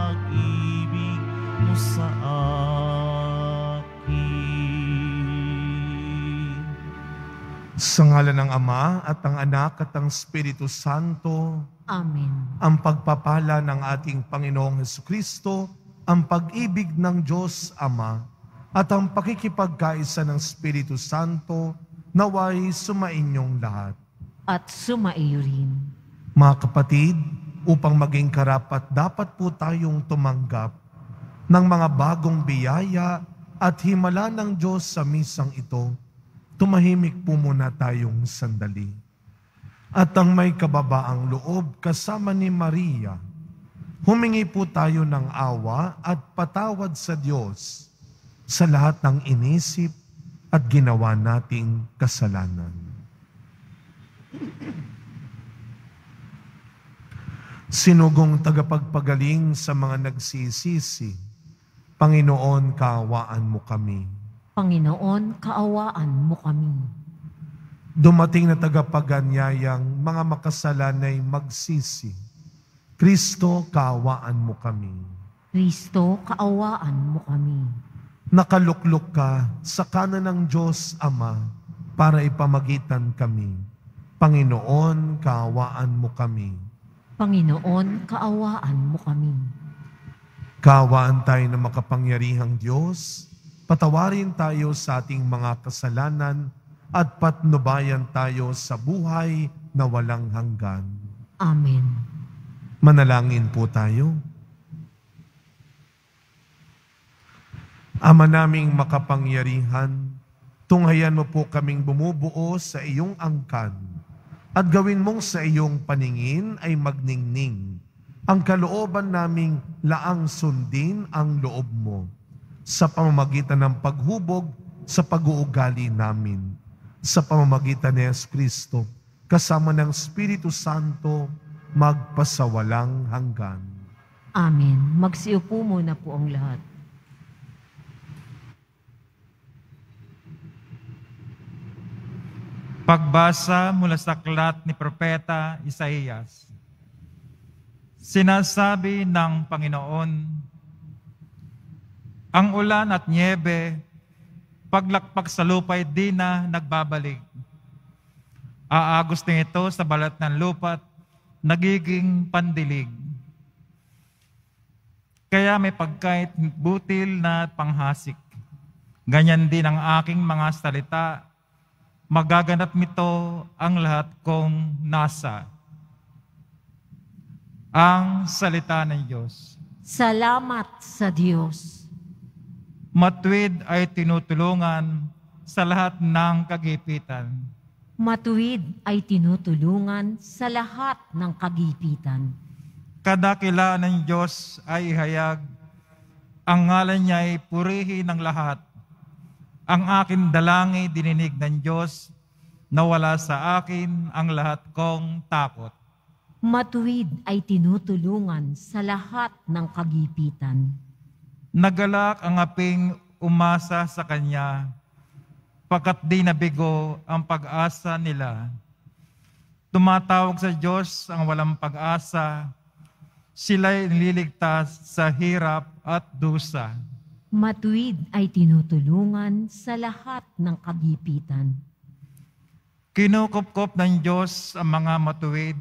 pag-ibig mo sa akin. Sa ngalan ng Ama at ng Anak at ng Espiritu Santo, Amen. ang pagpapala ng ating Panginoong Hesukristo, ang pag-ibig ng Diyos Ama, at ang pakikipagkaisa ng Espiritu Santo, naway sumainyong lahat. At sumaiyo rin. Mga kapatid, upang maging karapat dapat po tayong tumanggap ng mga bagong biyaya at himala ng Diyos sa misang ito. Tumahimik po muna tayong sandali. At ang may kababaang loob kasama ni Maria, humingi po tayo ng awa at patawad sa Diyos sa lahat ng inisip at ginawa nating kasalanan. Sinugong tagapagpagaling sa mga nagsisisi, Panginoon, kaawaan mo kami. Panginoon, kaawaan mo kami. Dumating na tagapaganyayang mga makasalanay magsisi, Kristo, kaawaan mo kami. Kristo, kaawaan mo kami. Nakaluklok ka sa kanan ng Diyos Ama para ipamagitan kami. Panginoon, kaawaan mo kami. Panginoon, kaawaan mo kami. Kaawaan tayo ng makapangyarihang Diyos, patawarin tayo sa ating mga kasalanan at patnubayan tayo sa buhay na walang hanggan. Amen. Manalangin po tayo. Ama naming makapangyarihan, tunghayan mo po kaming bumubuo sa iyong angkan at gawin mong sa iyong paningin ay magningning ang kalooban naming laang sundin ang loob mo sa pamamagitan ng paghubog sa pag-uugali namin, sa pamamagitan ni Jesucristo, kasama ng Espiritu Santo, magpasawalang hanggan. Amen. Magsiupo muna po ang lahat. Pagbasa mula sa aklat ni Propeta Isaías. Sinasabi ng Panginoon, ang ulan at nyebe, paglakpak sa lupa'y di na nagbabalik. Aagos na ito sa balat ng lupa't nagiging pandilig. Kaya may pagkait butil na panghasik. Ganyan din ang aking mga salita, magaganap nito ang lahat kong nasa. Ang salita ng Diyos. Salamat sa Diyos. Matuwid ay tinutulungan sa lahat ng kagipitan. Matuwid ay tinutulungan sa lahat ng kagipitan. Kadakilaan ng Diyos ay ihayag, ang ngalan niya ay purihin ng lahat. Ang aking dalangin dininig ng Diyos, nawala sa akin ang lahat kong takot. Matuwid ay tinutulungan sa lahat ng kagipitan. Nagalak ang aping umasa sa Kanya, pagkat di nabigo ang pag-asa nila. Tumatawag sa Diyos ang walang pag-asa, sila'y nililigtas sa hirap at dusa. Matuwid ay tinutulungan sa lahat ng kagipitan. Kinukupkop ng Diyos ang mga matuwid,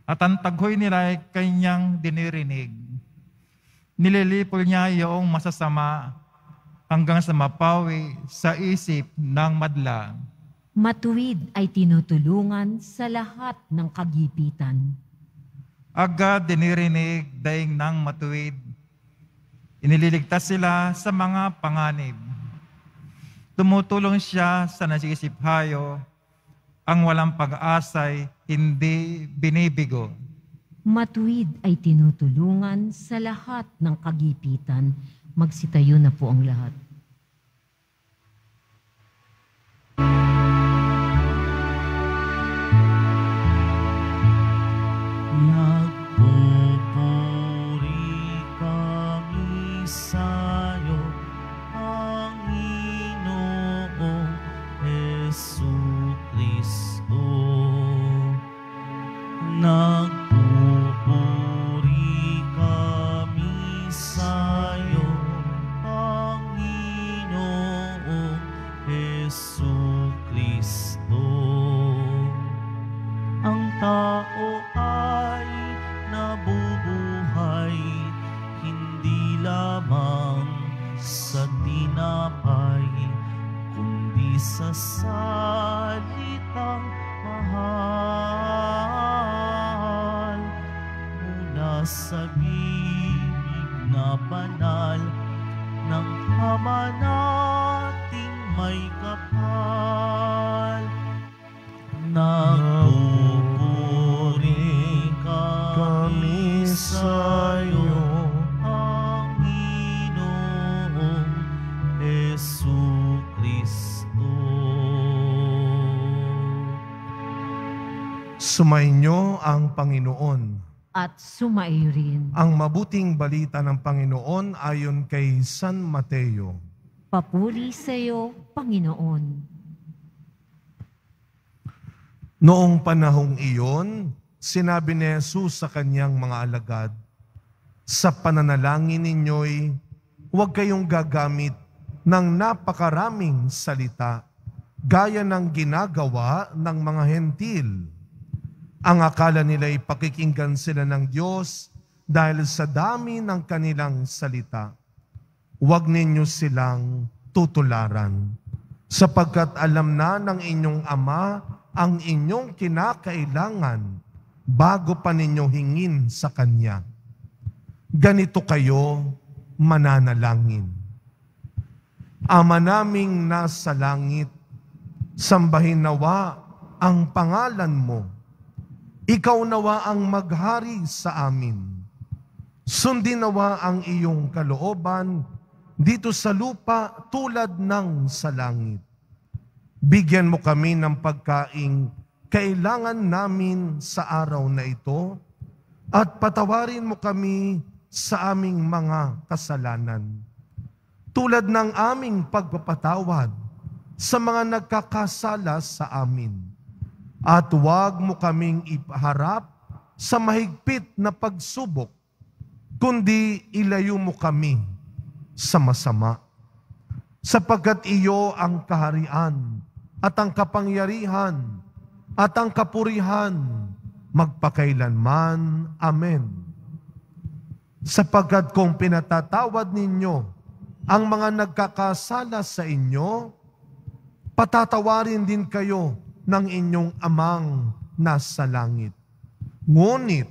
at ang taghoy nila ay Kanyang dinirinig. Nililipol niya iyong masasama hanggang sa mapawi sa isip ng madla. Matuwid ay tinutulungan sa lahat ng kagipitan. Agad dinirinig daing ng matuwid. Inililigtas sila sa mga panganib. Tumutulong siya sa nasisiphayo, ang walang pag-asa'y hindi binibigo. Matuwid ay tinutulungan sa lahat ng kagipitan. Magsitayo na po ang lahat. Nagpupuri kami sa'yo, Panginoong Jesucristo. Nagpupuri kami sa salitang mahal mula sa bibig na banal ng Ama nating may kapal. Nagpupuri kami sa'yo, Panginoong Jesucristo. Sumainyo ang Panginoon. At sumaiyo rin. Ang mabuting balita ng Panginoon ayon kay San Mateo. Papuri sa iyo, Panginoon. Noong panahong iyon, sinabi ni Jesus sa kanyang mga alagad, sa pananalangin ninyo'y huwag kayong gagamit ng napakaraming salita, gaya ng ginagawa ng mga hentil. Ang akala nila'y pakikinggan sila ng Diyos dahil sa dami ng kanilang salita. Huwag ninyo silang tutularan, sapagkat alam na ng inyong Ama ang inyong kinakailangan bago pa ninyo hingin sa Kanya. Ganito kayo mananalangin. Ama naming nasa langit, sambahin nawa ang pangalan mo. Ikaw nawa ang maghari sa amin. Sundin nawa ang iyong kalooban dito sa lupa tulad ng sa langit. Bigyan mo kami ng pagkaing kailangan namin sa araw na ito at patawarin mo kami sa aming mga kasalanan. Tulad ng aming pagpapatawad sa mga nagkakasala sa amin. At huwag mo kaming ipaharap sa mahigpit na pagsubok, kundi ilayo mo kami sa masama. Sapagkat iyo ang kaharian at ang kapangyarihan at ang kapurihan magpakailanman. Amen. Sapagkat kung pinatatawad ninyo ang mga nagkakasala sa inyo, patatawarin din kayo ng inyong Amang nasa langit. Ngunit,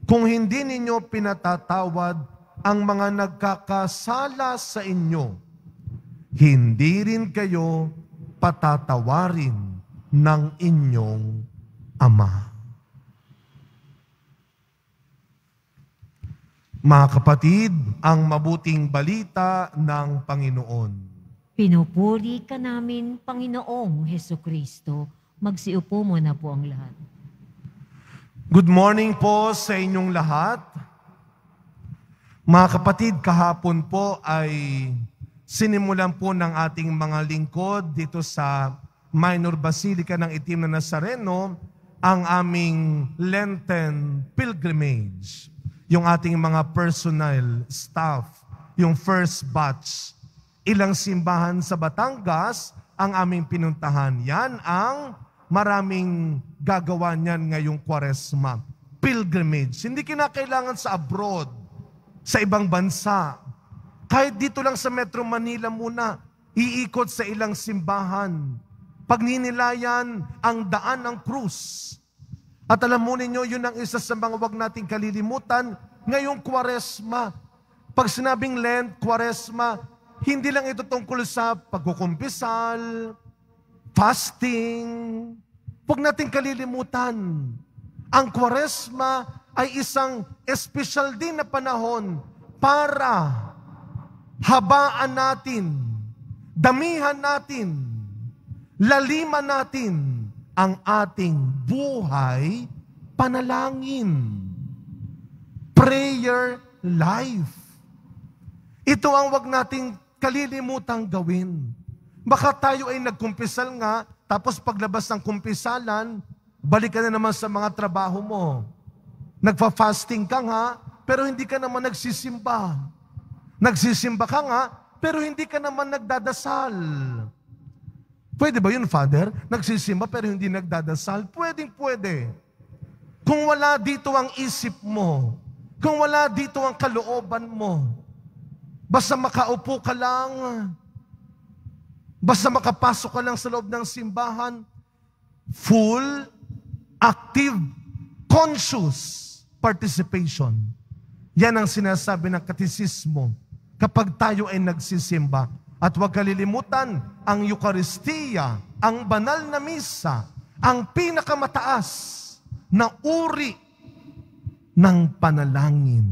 kung hindi ninyo pinatatawad ang mga nagkakasala sa inyo, hindi rin kayo patatawarin ng inyong Ama. Mga kapatid, ang mabuting balita ng Panginoon. Pinupuri ka namin, Panginoong Hesukristo. Magsiupo muna po ang lahat. Good morning po sa inyong lahat. Mga kapatid, kahapon po ay sinimulan po ng ating mga lingkod dito sa Minor Basilica ng Itim na Nazareno ang aming Lenten pilgrimage. Yung ating mga personal staff, yung first batch. Ilang simbahan sa Batangas ang aming pinuntahan. Yan ang maraming gagawa niyan ngayong Kwaresma. Pilgrimage. Hindi kinakailangan sa abroad, sa ibang bansa. Kahit dito lang sa Metro Manila muna, iikot sa ilang simbahan. Pagninilayan ang daan ng krus. At alam mo ninyo, yun ang isa sa mga wag nating kalilimutan ngayong Kwaresma. Pag sinabing Lent, Kwaresma, hindi lang ito tungkol sa pagkukumpisal, fasting. Huwag nating kalilimutan. Ang Kwaresma ay isang espesyal din na panahon para habaan natin, damihan natin, laliman natin ang ating buhay panalangin. Prayer life. Ito ang wag nating kalilimutang gawin. Baka tayo ay nagkumpisal nga, tapos paglabas ng kumpisalan, balik ka na naman sa mga trabaho mo. Nagpa-fasting ka nga, pero hindi ka naman nagsisimba. Nagsisimba ka nga, pero hindi ka naman nagdadasal. Pwede ba yun, Father? Nagsisimba pero hindi nagdadasal? Pwedeng-pwede. Kung wala dito ang isip mo, kung wala dito ang kalooban mo, basta makaupo ka lang, Basta makapasok ka lang sa loob ng simbahan, full, active, conscious participation. Yan ang sinasabi ng katisismo kapag tayo ay nagsisimba. At huwag kalilimutan, ang Eucharistia, ang banal na misa, ang pinakamataas na uri ng panalangin.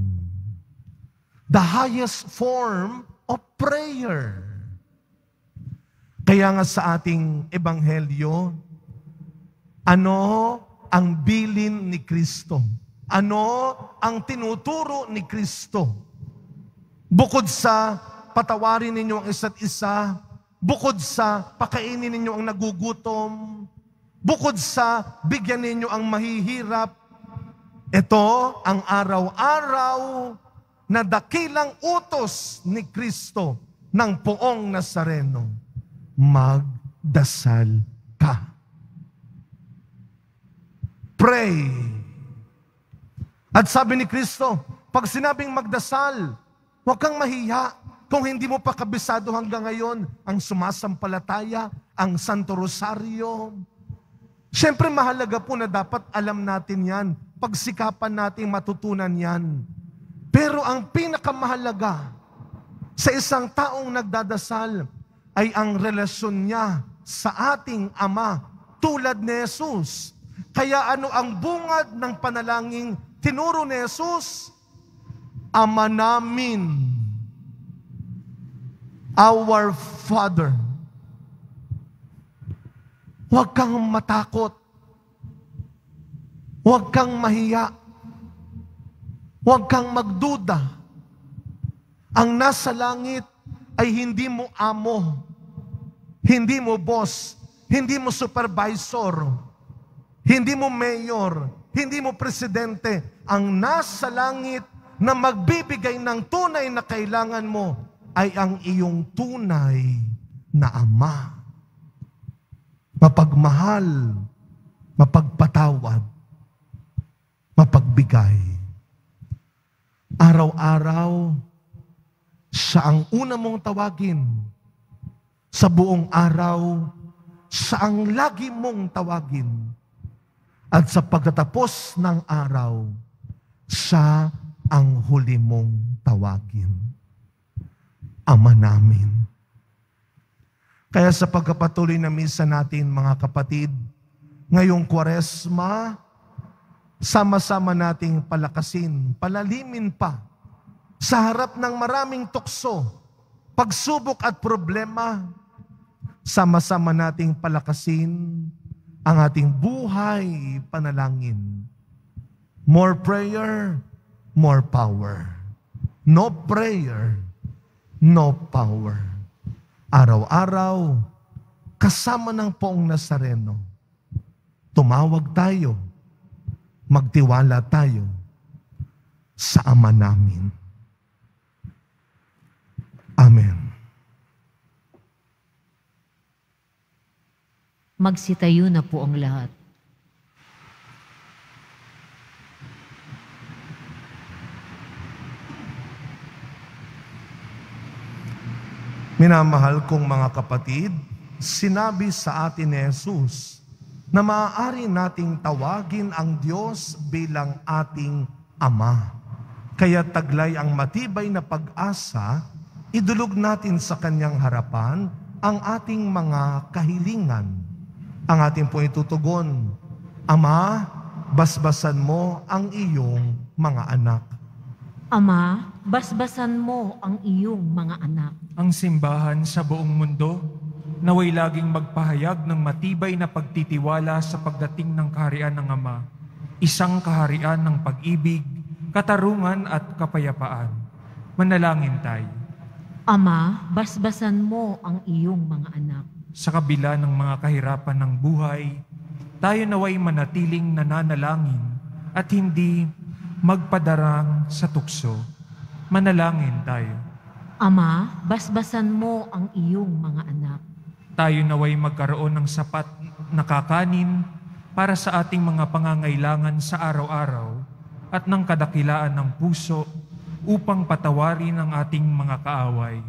The highest form of prayer. Kaya nga sa ating ebanghelyo, ano ang bilin ni Kristo? Ano ang tinuturo ni Kristo? Bukod sa patawarin ninyo ang isa't isa, bukod sa pakainin ninyo ang nagugutom, bukod sa bigyan ninyo ang mahihirap, ito ang araw-araw na dakilang utos ni Kristo ng Poong Nazareno. Magdasal ka. Pray. At sabi ni Kristo, pag sinabing magdasal, huwag kang mahiya kung hindi mo pa kabisado hanggang ngayon ang sumasampalataya, ang Santo Rosario. Siyempre mahalaga po na dapat alam natin yan. Pagsikapan natin matutunan yan. Pero ang pinakamahalaga sa isang taong nagdadasal ay ang relasyon niya sa ating Ama tulad ni Jesus. Kaya ano ang bungad ng panalangin tinuro ni Jesus? Ama namin, our Father. Huwag kang matakot. Huwag kang mahiya. Huwag kang magduda. Ang nasa langit ay hindi mo amo, hindi mo boss, hindi mo supervisor, hindi mo mayor, hindi mo presidente. Ang nasa langit na magbibigay ng tunay na kailangan mo ay ang iyong tunay na Ama. Mapagmahal, mapagpatawad, mapagbigay. Araw-araw, siya ang una mong tawagin. Sa buong araw, siya ang lagi mong tawagin. At sa pagtatapos ng araw, siya ang huli mong tawagin. Ama namin. Kaya sa pagkapatuloy na misa natin, mga kapatid, ngayong Kwaresma, sama-sama nating palakasin, palalimin pa sa harap ng maraming tukso, pagsubok at problema. Sama-sama nating palakasin ang ating buhay panalangin. More prayer, more power. No prayer, no power. Araw-araw, kasama ng Poong Nazareno, tumawag tayo, magtiwala tayo sa Ama namin. Amen. Magsitayo na po ang lahat. Minamahal kong mga kapatid, sinabi sa atin ni Jesus na maaari nating tawagin ang Diyos bilang ating Ama. Kaya taglay ang matibay na pag-asa, idulog natin sa Kanyang harapan ang ating mga kahilingan. Ang ating po itutugon, Ama, basbasan mo ang iyong mga anak. Ama, basbasan mo ang iyong mga anak. Ang simbahan sa buong mundo, naway laging magpahayag ng matibay na pagtitiwala sa pagdating ng kaharian ng Ama, isang kaharian ng pag-ibig, katarungan at kapayapaan. Manalangin tayo. Ama, basbasan mo ang iyong mga anak. Sa kabila ng mga kahirapan ng buhay, tayo naway manatiling nananalangin at hindi magpadarang sa tukso. Manalangin tayo. Ama, basbasan mo ang iyong mga anak. Tayo naway magkaroon ng sapat na kakanin para sa ating mga pangangailangan sa araw-araw at ng kadakilaan ng puso upang patawarin ang ating mga kaaway.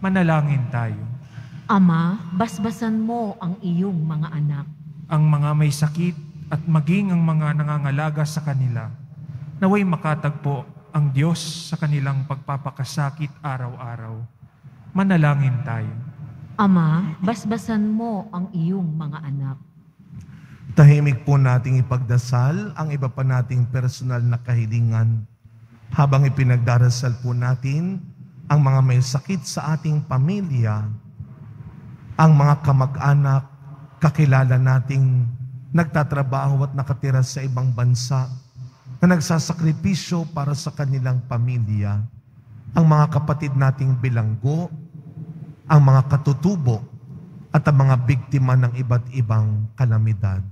Manalangin tayo. Ama, basbasan mo ang iyong mga anak. Ang mga may sakit at maging ang mga nangangalaga sa kanila, naway makatagpo ang Diyos sa kanilang pagpapakasakit araw-araw. Manalangin tayo. Ama, basbasan mo ang iyong mga anak. Tahimik po nating ipagdasal ang iba pa nating personal na kahilingan. Habang ipinagdarasal po natin ang mga may sakit sa ating pamilya, ang mga kamag-anak, kakilala nating nagtatrabaho at nakatira sa ibang bansa na nagsasakripisyo para sa kanilang pamilya, ang mga kapatid nating bilanggo, ang mga katutubo, at ang mga biktima ng iba't ibang kalamidad.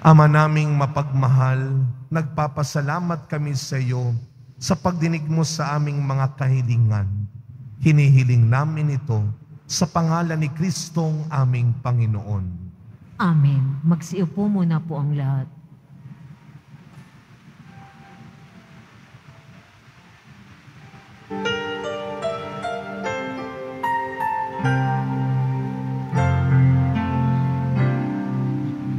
Ama naming mapagmahal, nagpapasalamat kami sa iyo sa pagdinig mo sa aming mga kahilingan. Hinihiling namin ito sa pangalan ni Kristong aming Panginoon. Amen. Magsiupo muna po ang lahat.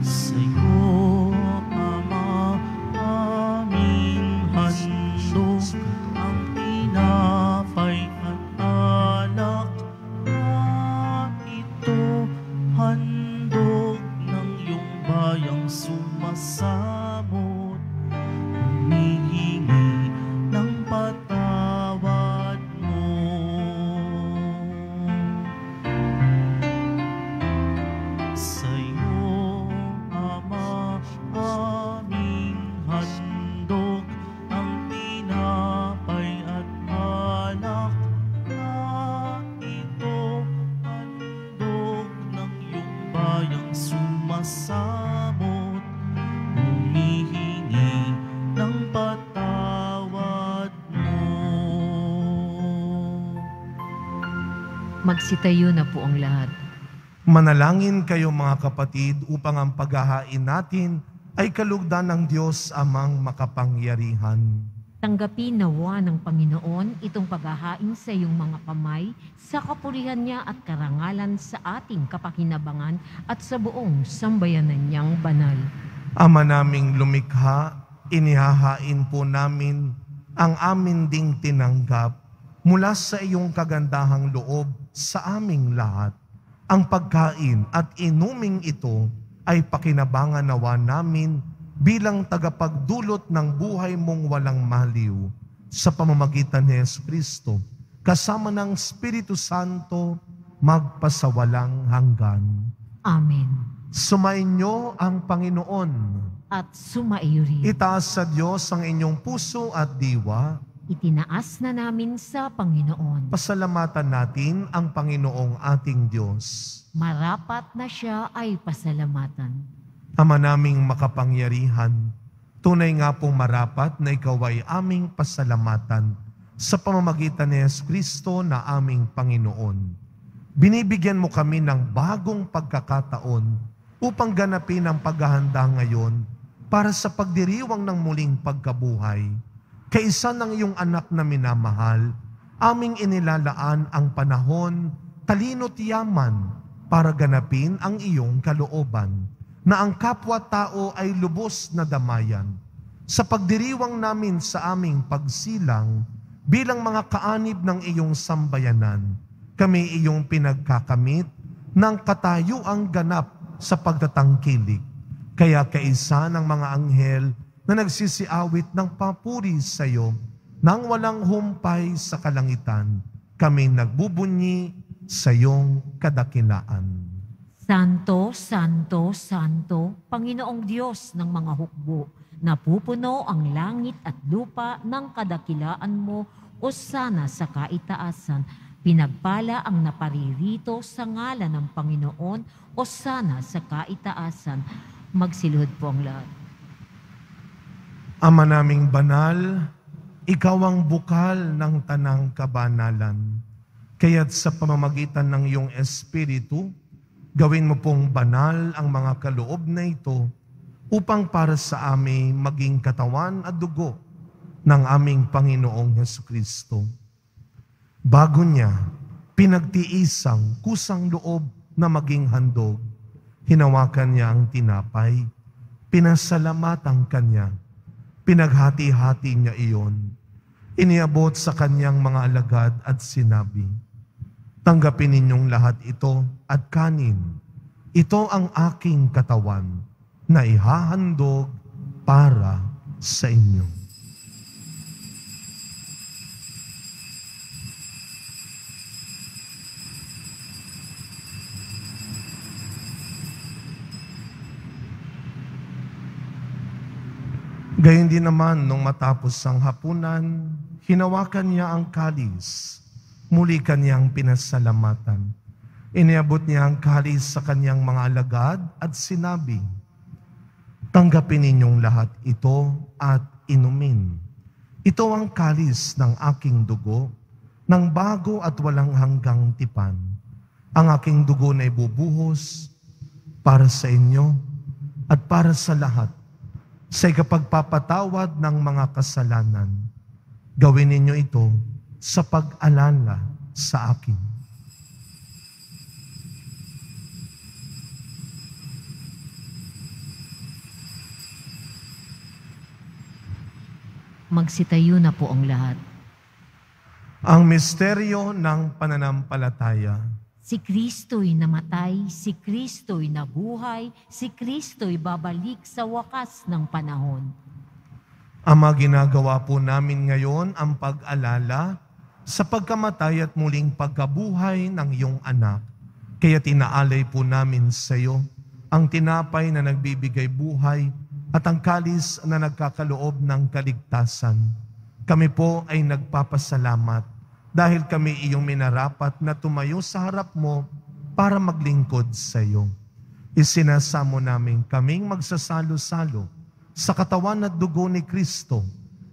Sa'yo, Ama, aming handog ang tinapay at alak na ito, handog ng iyong bayang sumasamot, humihingi ng patawad mo. Sa'yo, Ama, aming handog ang tinapay at alak na ito, handog ng iyong bayang sumasamot, humihingi ng patawad mo. Magsitayo na po ang lahat. Manalangin kayo mga kapatid upang ang paghahain natin ay kalugdan ng Diyos amang makapangyarihan. Tanggapin nawa ng Panginoon itong paghahain sa iyong mga kamay sa kapurihan niya at karangalan sa ating kapakinabangan at sa buong sambayanan niyang banal. Ama naming lumikha, inihahain po namin ang amin ding tinanggap mula sa iyong kagandahang loob sa aming lahat. Ang pagkain at inuming ito ay pakinabangan nawa namin bilang tagapagdulot ng buhay mong walang maliw sa pamamagitan ni Jesucristo, kasama ng Espiritu Santo, magpasawalang hanggan. Amen. Sumainyo ang Panginoon. At sumaiyo rin. Itaas sa Diyos ang inyong puso at diwa. Itinaas na namin sa Panginoon. Pasalamatan natin ang Panginoong ating Diyos. Marapat na siya ay pasalamatan. Ama naming makapangyarihan, tunay nga pong marapat na ikaw ay aming pasalamatan sa pamamagitan ni Jesucristo na aming Panginoon. Binibigyan mo kami ng bagong pagkakataon upang ganapin ang paghahanda ngayon para sa pagdiriwang ng muling pagkabuhay. Kaisa ng iyong anak na minamahal, aming inilalaan ang panahon, talino't yaman para ganapin ang iyong kalooban, na ang kapwa-tao ay lubos na damayan. Sa pagdiriwang namin sa aming pagsilang bilang mga kaanib ng iyong sambayanan, kami iyong pinagkakamit ng katayuang ganap sa pagtatangkilik. Kaya kaisa ng mga anghel na nagsisiawit ng papuri sa iyo nang walang humpay sa kalangitan, kami nagbubunyi sa iyong kadakilaan. Santo, Santo, Santo, Panginoong Diyos ng mga hukbo, napupuno ang langit at lupa ng kadakilaan mo, o sana sa kaitaasan. Pinagpala ang naparirito sa ngalan ng Panginoon, o sana sa kaitaasan. Magsiluhod po ang lahat. Ama naming banal, ikaw ang bukal ng tanang kabanalan. Kaya't sa pamamagitan ng iyong Espiritu, gawin mo pong banal ang mga kaloob na ito upang para sa amin maging katawan at dugo ng aming Panginoong Jesucristo. Bago niya, pinagtiisang kusang loob na maging handog. Hinawakan niya ang tinapay, pinasalamatan kanya, pinaghati-hati niya iyon. Iniabot sa kanyang mga alagad at sinabi, "Tanggapin ninyong lahat ito at kanin. Ito ang aking katawan na ihahandog para sa inyo." Gayon din naman, nung matapos ang hapunan, hinawakan niya ang kalis. Muli kanyang pinasalamatan. Iniabot niya ang kalis sa kanyang mga alagad at sinabi, "Tanggapin ninyong lahat ito at inumin. Ito ang kalis ng aking dugo, ng bago at walang hanggang tipan. Ang aking dugo na ibubuhos para sa inyo at para sa lahat, sa ikapagpapatawad ng mga kasalanan. Gawin ninyo ito sa pag-alala sa akin." Magsitayo na po ang lahat. Ang misteryo ng pananampalataya. Si Kristo'y namatay, si Kristo'y nabuhay, si Kristo'y babalik sa wakas ng panahon. Ama, ginagawa po namin ngayon ang pag-alala sa pagkamatay at muling pagkabuhay ng iyong anak. Kaya tinaalay po namin sa iyo ang tinapay na nagbibigay buhay at ang kalis na nagkakaloob ng kaligtasan. Kami po ay nagpapasalamat dahil kami iyong minarapat na tumayo sa harap mo para maglingkod sa iyo. Isinasamo namin kaming magsasalo-salo sa katawan at dugo ni Kristo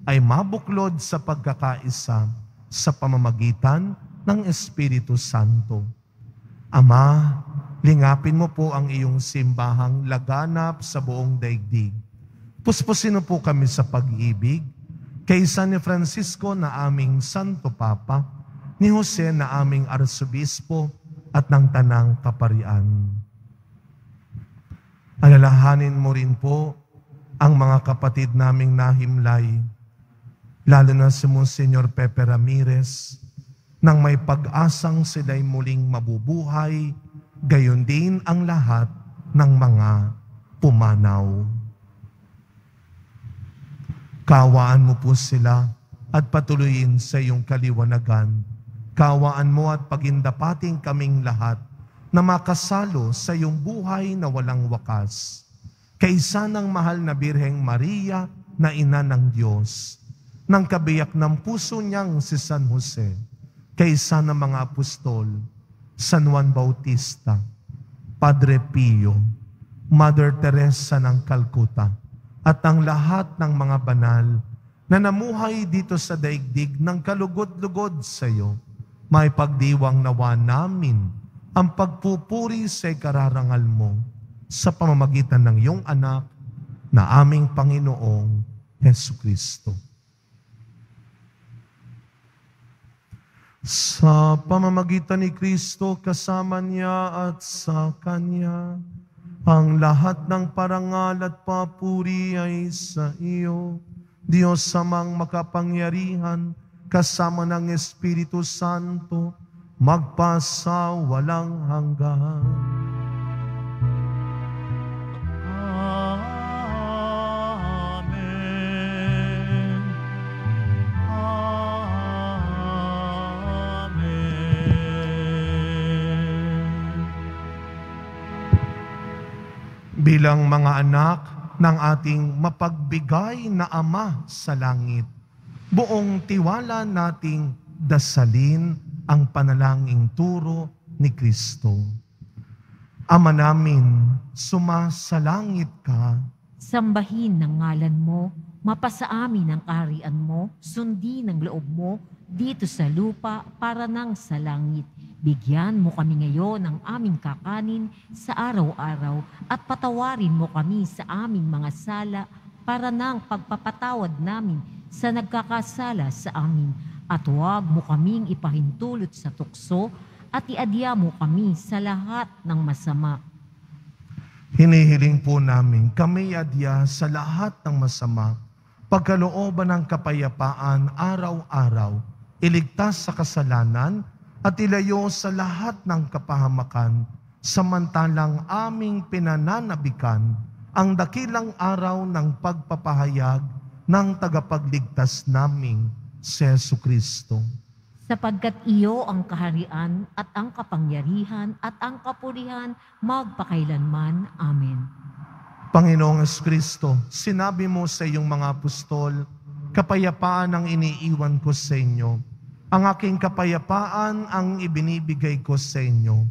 ay mabuklod sa pagkakaisa sa pamamagitan ng Espiritu Santo. Ama, lingapin mo po ang iyong simbahang laganap sa buong daigdig. Puspusin mo po kami sa pag-ibig, kay San Francisco na aming Santo Papa, ni Jose na aming Arsobispo at ng Tanang Kaparian. Alalahanin mo rin po ang mga kapatid naming nahimlay, lalo na si Monsignor Pepe Ramirez, nang may pag-asang sila'y muling mabubuhay, gayon din ang lahat ng mga pumanaw. Kawaan mo po sila at patuloyin sa iyong kaliwanagan. Kawaan mo at pagindapating kaming lahat na makasalo sa iyong buhay na walang wakas. Kaysa ng mahal na Birheng Maria na ina ng Diyos, ng kabiyak ng puso niyang si San Jose, kaysa ng mga apostol, San Juan Bautista, Padre Pio, Mother Teresa ng Calcutta, at ang lahat ng mga banal na namuhay dito sa daigdig ng kalugod-lugod sa iyo, may pagdiwang nawa namin ang pagpupuri sa ikararangal mo sa pamamagitan ng iyong anak na aming Panginoong Hesukristo. Sa pamamagitan ni Kristo, kasama niya at sa Kanya, ang lahat ng parangal at papuri ay sa iyo, Diyos Amang makapangyarihan, kasama ng Espiritu Santo, magpasa walang hanggan. Amen. Amen. Bilang mga anak ng ating mapagbigay na Ama sa langit, buong tiwala nating dasalin ang panalangin turo ni Kristo. Ama namin, sumasalangit ka. Sambahin ng ngalan mo, mapasa amin ang kaharian mo, sundin ang loob mo, dito sa lupa para nang sa langit. Bigyan mo kami ngayon ng aming kakanin sa araw-araw at patawarin mo kami sa aming mga sala para nang pagpapatawad namin sa nagkakasala sa amin. At huwag mo kaming ipahintulot sa tukso at iadya mo kami sa lahat ng masama. Hinihiling po namin kami adya sa lahat ng masama, pagkalooban ng kapayapaan araw-araw, iligtas sa kasalanan at ilayo sa lahat ng kapahamakan, samantalang aming pinananabikan ang dakilang araw ng pagpapahayag ng tagapagligtas naming si Jesucristo. Sapagkat iyo ang kaharian at ang kapangyarihan at ang kapurihan magpakailanman. Amen. Panginoong Jesucristo, sinabi mo sa iyong mga apostol, kapayapaan ang iniiwan ko sa inyo. Ang aking kapayapaan ang ibinibigay ko sa inyo.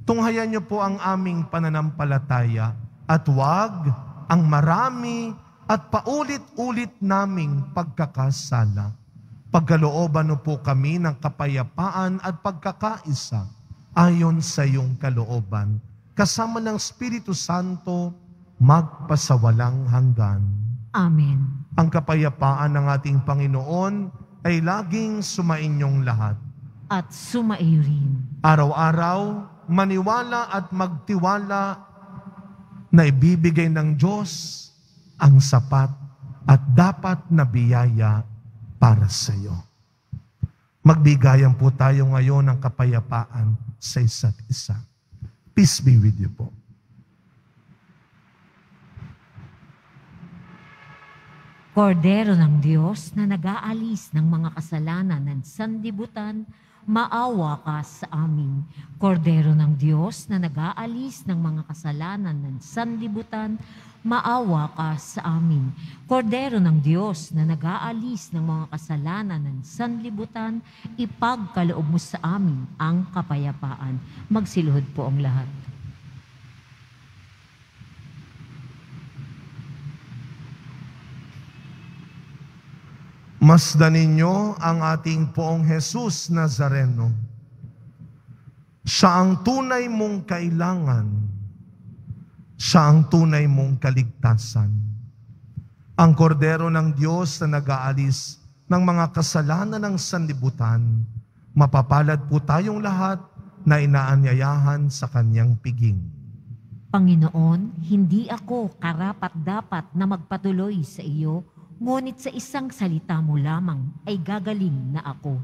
Tunghayan niyo po ang aming pananampalataya at huwag ang marami at paulit-ulit naming pagkakasala. Pagkalooban mo po kami ng kapayapaan at pagkakaisa ayon sa iyong kalooban, kasama ng Espiritu Santo, magpasawalang hanggan. Amen. Ang kapayapaan ng ating Panginoon ay laging sumainyong lahat. At sumaiyo rin. Araw-araw, maniwala at magtiwala na ibibigay ng Diyos ang sapat at dapat na biyaya para sa iyo. Magbigayan po tayo ngayon ng kapayapaan sa isa't isa. Peace be with you po. Kordero ng Diyos na nag-aalis ng mga kasalanan ng sanlibutan, maawa ka sa amin. Kordero ng Diyos na nag-aalis ng mga kasalanan ng sanlibutan, maawa ka sa amin. Kordero ng Diyos na nag-aalis ng mga kasalanan ng sanlibutan, ipagkaloob mo sa amin ang kapayapaan. Magsiluhod po ang lahat. Masdan ninyo ang ating Poong Jesus Nazareno. Siya ang tunay mong kailangan. Siya ang tunay mong kaligtasan. Ang kordero ng Diyos na nag-aalis ng mga kasalanan ng sanlibutan, mapapalad po tayong lahat na inaanyayahan sa kanyang piging. Panginoon, hindi ako karapat-dapat na magpatuloy sa iyo, ngunit sa isang salita mo lamang ay gagaling na ako.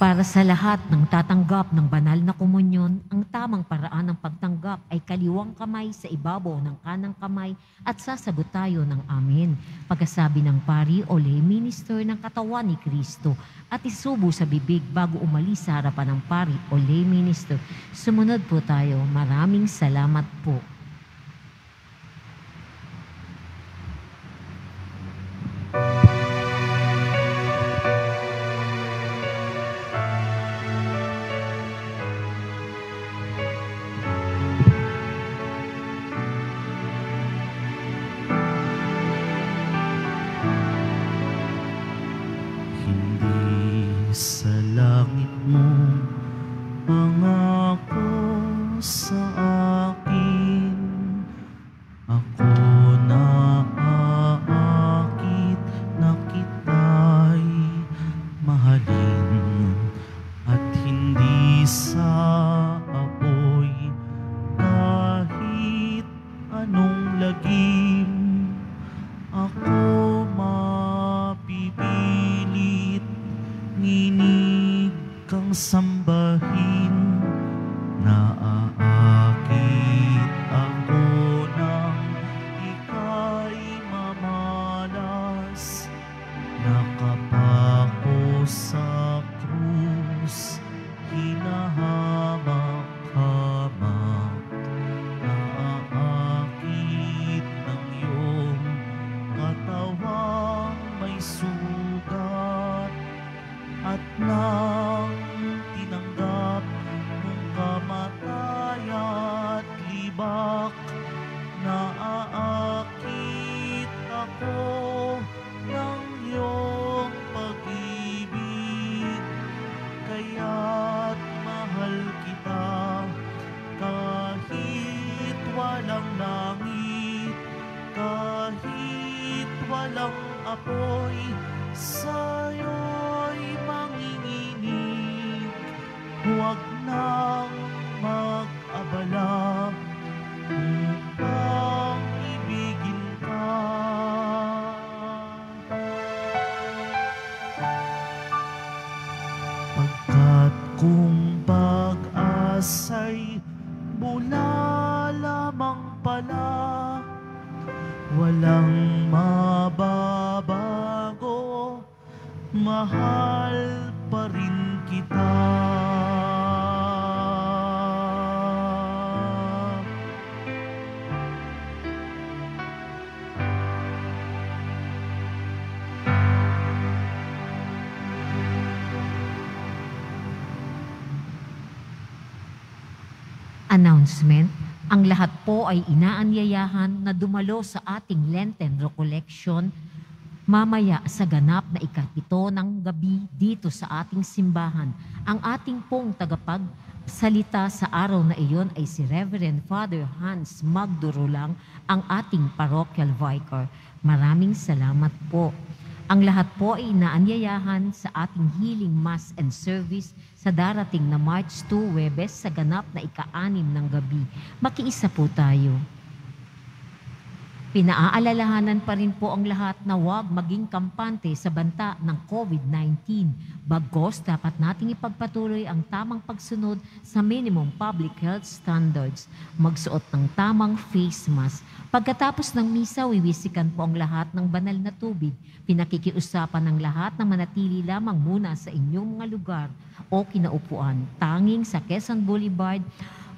Para sa lahat ng tatanggap ng banal na komunyon, ang tamang paraan ng pagtanggap ay kaliwang kamay sa ibabaw ng kanang kamay at sasagot tayo ng amen. Pagkasabi ng pari o lay minister ng katawan ni Kristo at isubo sa bibig bago umalis sa harapan ng pari o lay minister. Sumunod po tayo. Maraming salamat po. Sa langit mo, pangako sa akin, ako naaakit na kita'y mahalin, at hindi sa apoy kahit anong lagim, ako mapipilit nginig kang sambahin. Naaakit ako nang ika'y mamalas, nakapako sa krus, hinahamak-hamak. Naaakit ng iyong katawang may sugat, at nang tinanggap mong kamatay at libak, naaakit ako ng iyong pag-ibig. sa'yo'y manginginig. Huwag nang mag-abala upang ibigin ka. Pagkat kung pag-asa'y mula lamang pala, walang mababago, mahal pa rin kita. Announcement, ang lahat po ay inaanyayahan na dumalo sa ating Lenten Recollection mamaya sa ganap na ika-7 ng gabi dito sa ating simbahan. Ang ating pong tagapagsalita sa araw na iyon ay si Reverend Father Hans Magdurulang, ang ating parochial vicar. Maraming salamat po. Ang lahat po ay inaanyayahan sa ating healing mass and service sa darating na March 2, Huwebes, sa ganap na ika-6 ng gabi. Makiisa po tayo. Pinaaalalahanan pa rin po ang lahat na huwag maging kampante sa banta ng COVID-19. Bagkus, dapat nating ipagpatuloy ang tamang pagsunod sa minimum public health standards. Magsuot ng tamang face mask. Pagkatapos ng misa, wiwisikan po ang lahat ng banal na tubig. Pinakikiusapan ng lahat na manatili lamang muna sa inyong mga lugar o kinaupuan. Tanging sa Quezon Boulevard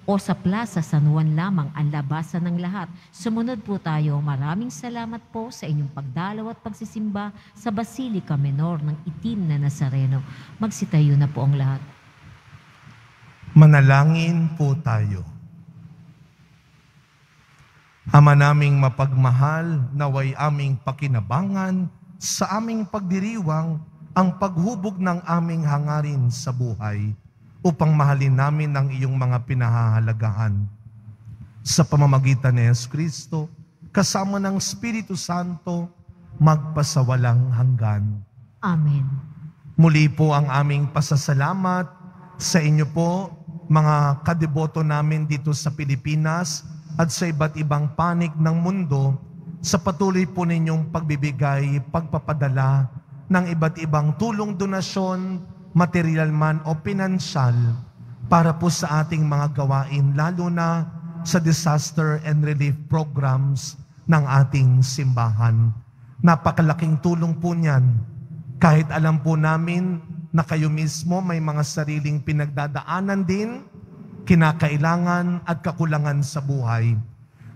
o sa Plaza San Juan lamang ang labasan ng lahat. Sumunod po tayo. Maraming salamat po sa inyong pagdalaw at pagsisimba sa Basilica Menor ng Itim na Nazareno. Magsitayo na po ang lahat. Manalangin po tayo. Ama naming mapagmahal, naway aming pakinabangan sa aming pagdiriwang ang paghubog ng aming hangarin sa buhay upang mahalin namin ang iyong mga pinahahalagahan. Sa pamamagitan ni Yesu Kristo, kasama ng Espiritu Santo, magpasawalang hanggan. Amen. Muli po ang aming pasasalamat sa inyo po, mga kadeboto namin dito sa Pilipinas at sa iba't ibang panig ng mundo, sa patuloy po ninyong pagbibigay, pagpapadala ng iba't ibang tulong, donasyon, material man o pinansyal para po sa ating mga gawain, lalo na sa disaster and relief programs ng ating simbahan. Napakalaking tulong po niyan. Kahit alam po namin na kayo mismo may mga sariling pinagdadaanan din, kinakailangan at kakulangan sa buhay.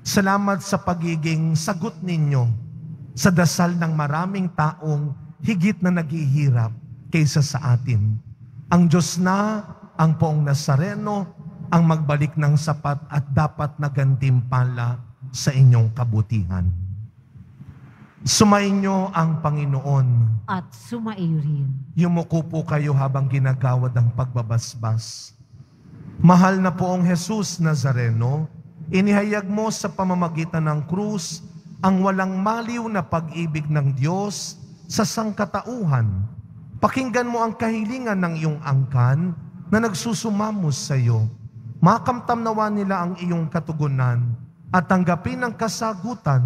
Salamat sa pagiging sagot ninyo sa dasal ng maraming taong higit na naghihirap kaysa sa atin. Ang Diyos na, ang Poong Nazareno, ang magbalik ng sapat at dapat na gantimpala sa inyong kabutihan. Sumainyo ang Panginoon. At sumaiyo rin. Yumuko po kayo habang ginagawad ang pagbabasbas. Mahal na Poong Jesus Nazareno, inihayag mo sa pamamagitan ng krus ang walang maliw na pag-ibig ng Diyos sa sangkatauhan. Pakinggan mo ang kahilingan ng iyong angkan na nagsusumamos sa iyo. Makamtam nawa nila ang iyong katugunan at tanggapin ang kasagutan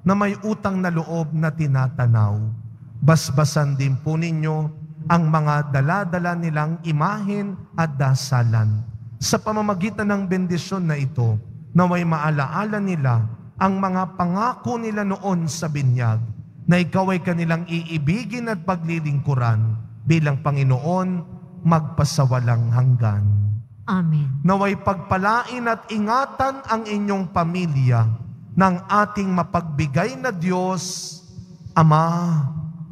na may utang na loob na tinatanaw. Basbasan din po ninyo ang mga dala-dala nilang imahen at dasalan. Sa pamamagitan ng bendisyon na ito, naway maalaala nila ang mga pangako nila noon sa binyag, na ikaw ay kanilang iibigin at paglilingkuran bilang Panginoon magpasawalang hanggan. Amen. Naway pagpalain at ingatan ang inyong pamilya ng ating mapagbigay na Diyos, Ama,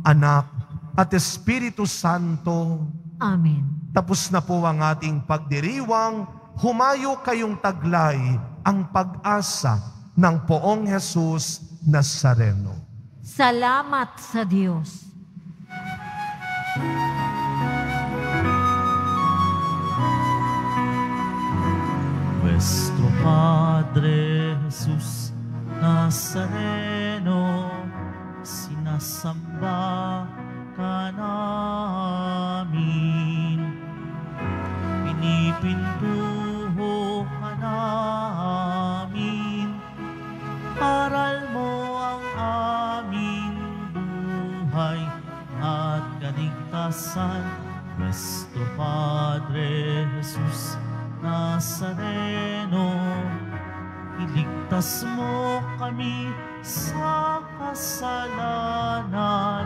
Anak, at Espiritu Santo. Amen. Tapos na po ang ating pagdiriwang, humayo kayong taglay ang pag-asa ng Poong Jesus Nazareno. Salamat sa Diyos. Nuestro Padre Jesus Nazareno, sinasamba kaligtasan. Nuestro Padre Jesus Nazareno, iligtas mo kami sa kasalanan.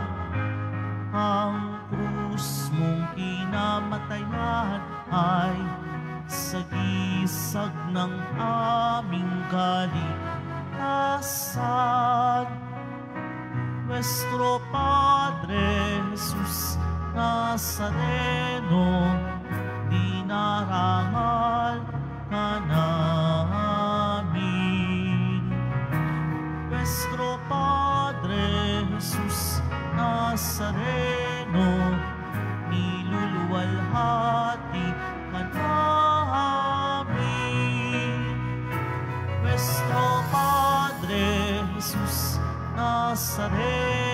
Ang krus mong kinamatayan ay sagisag ng aming kaligtasan. Nuestro Padre Jesus Nazareno, dinarangal ka namin. Nuestro Padre Jesus Nazareno, niluluwalhati ka namin. Nuestro Padre Jesus Nazareno,